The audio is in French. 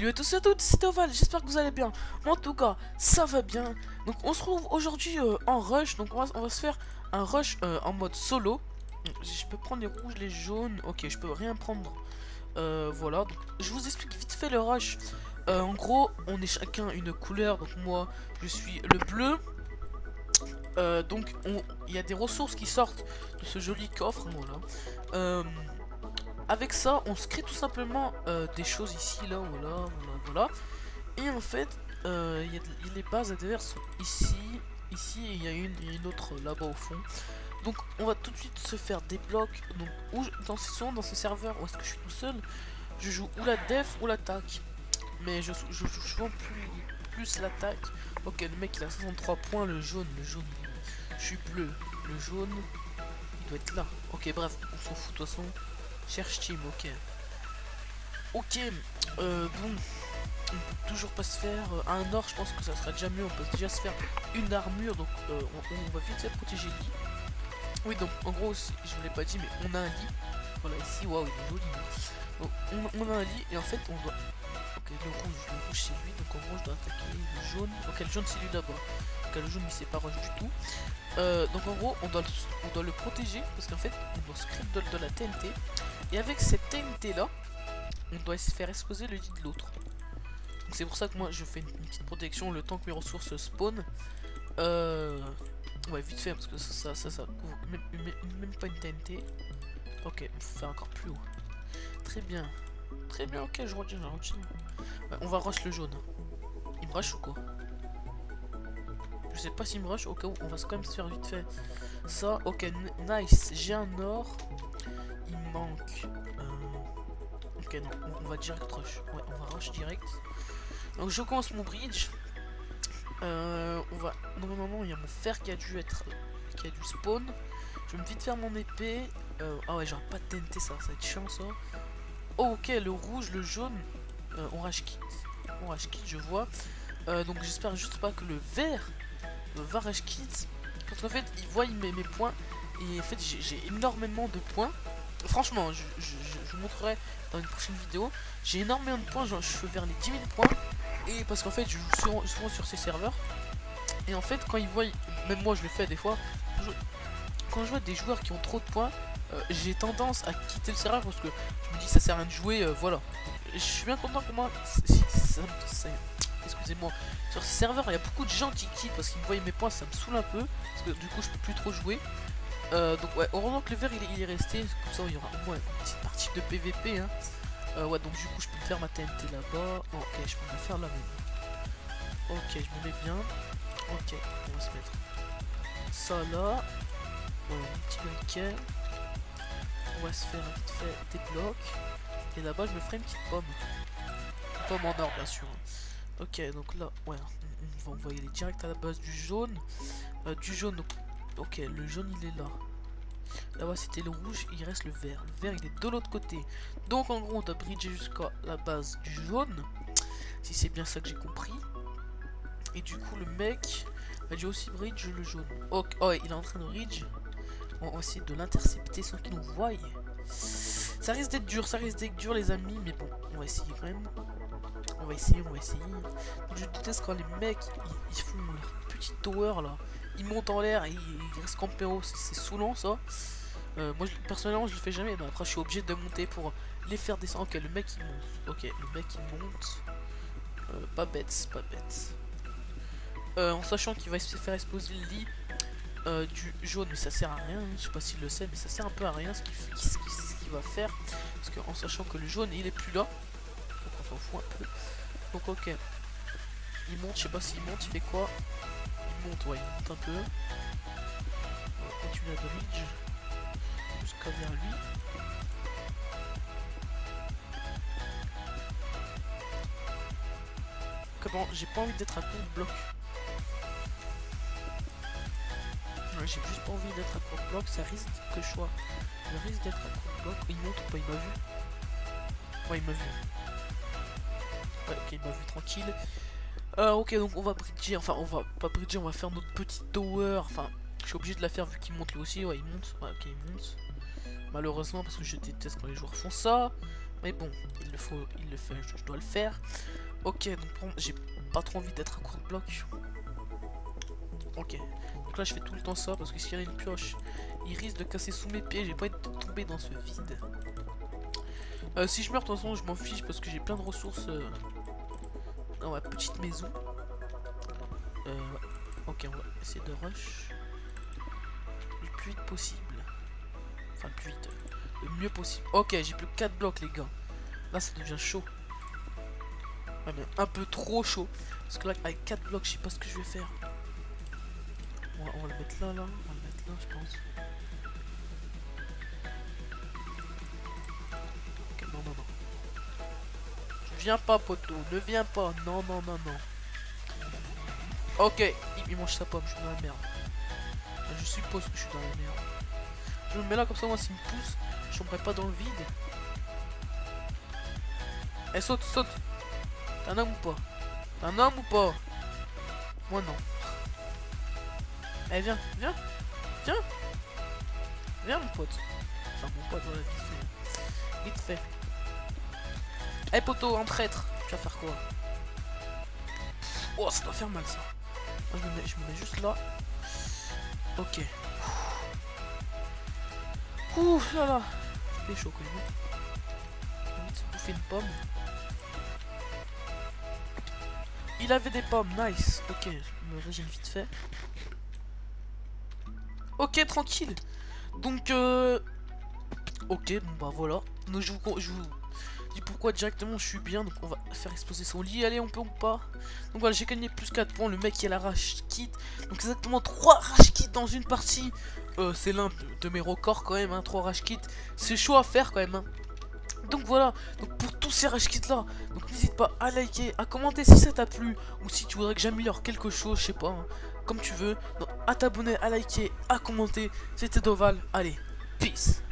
Salut à tous et à toutes, c'est Oval, j'espère que vous allez bien. Moi, en tout cas, ça va bien. Donc on se retrouve aujourd'hui en rush. Donc on va se faire un rush en mode solo. Je peux prendre les rouges, les jaunes. Ok, je peux rien prendre. Voilà, donc, je vous explique vite fait le rush. En gros, on est chacun une couleur. Donc moi, je suis le bleu. Donc il y a des ressources qui sortent de ce joli coffre. Voilà. Avec ça, on se crée tout simplement des choses ici, là, voilà. Et en fait, il y a les bases adverses sont ici, et il y a une autre là-bas au fond. Donc, on va tout de suite se faire des blocs. Donc, dans ce serveur, où est-ce que je suis tout seul, je joue ou la def ou l'attaque. Mais je joue souvent plus l'attaque. Ok, le mec il a 63 points, le jaune, je suis bleu, le jaune, il doit être là. Ok, bref, on s'en fout de toute façon. Cherche team, ok. Ok, bon, on peut toujours pas se faire un or, je pense que ça sera déjà mieux. On peut déjà se faire une armure, donc on va vite faire protéger le lit. Oui, donc en gros, je vous l'ai pas dit, mais on a un lit. Voilà, ici, waouh, il est joli. Donc, on a un lit, et en fait, on doit. Ok, le rouge c'est lui, donc en gros, je dois attaquer le jaune. Ok, le jaune c'est lui d'abord. Ok, le jaune il sait pas rush du tout. Donc en gros, on doit le protéger, parce qu'en fait, on doit script de la TNT. Et avec cette TNT là, on doit se faire exploser le lit de l'autre. Donc c'est pour ça que moi je fais une petite protection le temps que mes ressources spawn. Ouais, vite fait parce que ça couvre même pas une TNT. Ok, il faut faire encore plus haut. Très bien, ok, je retiens. Ouais, on va rush le jaune. Il me rush ou quoi? Je sais pas s'il me rush, au cas où on va quand même se faire vite fait ça. Ok, nice, j'ai un or. Il me manque. Ok, non, on va direct rush. Ouais, on va rush direct. Donc je commence mon bridge. On va. Non, il y a mon fer qui a dû spawn. Je vais me vite faire mon épée. Ah ouais, j'aurai pas de TNT, ça va être chiant ça. Oh, ok, le rouge, le jaune. On rage quitte. Je vois. Donc j'espère juste pas que le vert va rage quitte. Parce qu'en fait, il voit mes points. Et en fait, j'ai énormément de points. Franchement, je vous montrerai dans une prochaine vidéo. J'ai énormément de points, genre je fais vers les 10 000 points. Et parce qu'en fait, je joue souvent sur ces serveurs. Et en fait, quand ils voient, même moi je le fais des fois, quand je vois des joueurs qui ont trop de points, j'ai tendance à quitter le serveur parce que je me dis ça sert à rien de jouer, voilà. Je suis bien content que moi, excusez-moi, sur ce serveur il y a beaucoup de gens qui quittent parce qu'ils me voient mes points, ça me saoule un peu, parce que du coup je peux plus trop jouer. Donc ouais, heureusement que le vert il est resté, comme ça il y aura au moins une petite partie de PVP hein. Ouais, donc du coup je peux faire ma TNT là-bas. Oh, ok, je peux me la faire là même. Ok, je me mets bien. Ok, on va se mettre ça là. Un petit briquet. On va se faire vite fait des blocs. Et là-bas je me ferai une petite pomme. Une pomme en or bien sûr. Ok, donc là, ouais, on va envoyer les direct à la base du jaune. Donc, ok, le jaune il est là. Là-bas c'était le rouge, il reste le vert. Le vert il est de l'autre côté. Donc en gros on doit bridger jusqu'à la base du jaune. Si c'est bien ça que j'ai compris. Et du coup le mec a dû aussi bridge le jaune. Ok, oh ouais, il est en train de bridge. On va essayer de l'intercepter sans qu'il nous voie. Ça risque d'être dur les amis. Mais bon, on va essayer quand même. On va essayer. Je déteste quand les mecs ils font leur petit tower là. Ils montent en l'air et ils restent campés haut. C'est saoulant ça. Moi personnellement je le fais jamais. Mais après je suis obligé de monter pour les faire descendre. Ok, le mec il monte. Ok, le mec il monte. Pas bête. En sachant qu'il va se faire exploser le lit du jaune, mais ça sert à rien. Je sais pas s'il le sait, mais ça sert un peu à rien ce qu'il va faire. Parce qu'en sachant que le jaune il est plus là, donc on s'en fout un peu. Donc ok, il monte, je sais pas s'il monte, il fait quoi? Il monte, ouais, il monte un peu. On va continuer à bridge jusqu'à vers lui. Comment? J'ai pas envie d'être à court bloc. Ouais, j'ai juste pas envie d'être à court bloc, ça risque que je sois. Je risque d'être à court bloc. Il monte ou pas? Il m'a vu. Ouais, il m'a vu. Ouais, ok, il m'a vu tranquille. Ok, donc on va bridger. Enfin, on va pas bridger, on va faire notre petite tower. Enfin, je suis obligé de la faire vu qu'il monte lui aussi. Ouais, il monte. Ouais, ok, il monte. Malheureusement, parce que je déteste quand les joueurs font ça. Mais bon, il le fait, je dois le faire. Ok, donc j'ai pas trop envie d'être à court de bloc. Ok, donc là je fais tout le temps ça parce que s'il y a une pioche, il risque de casser sous mes pieds. J'ai pas envie de tomber dans ce vide. Si je meurs, de toute façon, je m'en fiche parce que j'ai plein de ressources dans ma petite maison. Ouais. Ok, on va essayer de rush le plus vite possible. Enfin, le plus vite, le mieux possible. Ok, j'ai plus que 4 blocs, les gars. Là, ça devient chaud. Ouais, mais un peu trop chaud. Parce que là, avec 4 blocs, je sais pas ce que je vais faire. On va le mettre là, On va le mettre là, je pense. Ok, non. Viens pas, poteau. Ne viens pas. Non. Ok, il mange sa pomme. Je suis dans la merde. Je suppose que je suis dans la merde. Je me mets là comme ça, moi, s'il me pousse, je tomberai pas dans le vide. Eh, saute. T'es un homme ou pas? T'es un homme ou pas? Moi, non. Eh, viens, mon pote. Enfin, mon pote, voilà, vite fait. Eh, poteau, un traître. Tu vas faire quoi? Oh, ça doit faire mal, ça. Moi, je me mets juste là. Ok. Ouf, là. C'est chaud, quand même. On va bouffer une pomme. Il avait des pommes, nice. Ok, je me régène vite fait. Ok, tranquille. Donc, ok, bon bah voilà. Donc je vous dis pourquoi directement je suis bien. Donc on va faire exploser son lit. Allez, on peut ou pas? Donc voilà, j'ai gagné plus 4 points. Le mec il a la rage kit. Donc exactement 3 rage kits dans une partie. C'est l'un de mes records quand même, hein, 3 rage kits. C'est chaud à faire quand même, hein. Donc voilà, donc pour tous ces rage kits là, donc n'hésite pas à liker, à commenter si ça t'a plu, ou si tu voudrais que j'améliore quelque chose, je sais pas, hein, comme tu veux. Donc à t'abonner, à liker, à commenter. C'était Doval, allez, peace.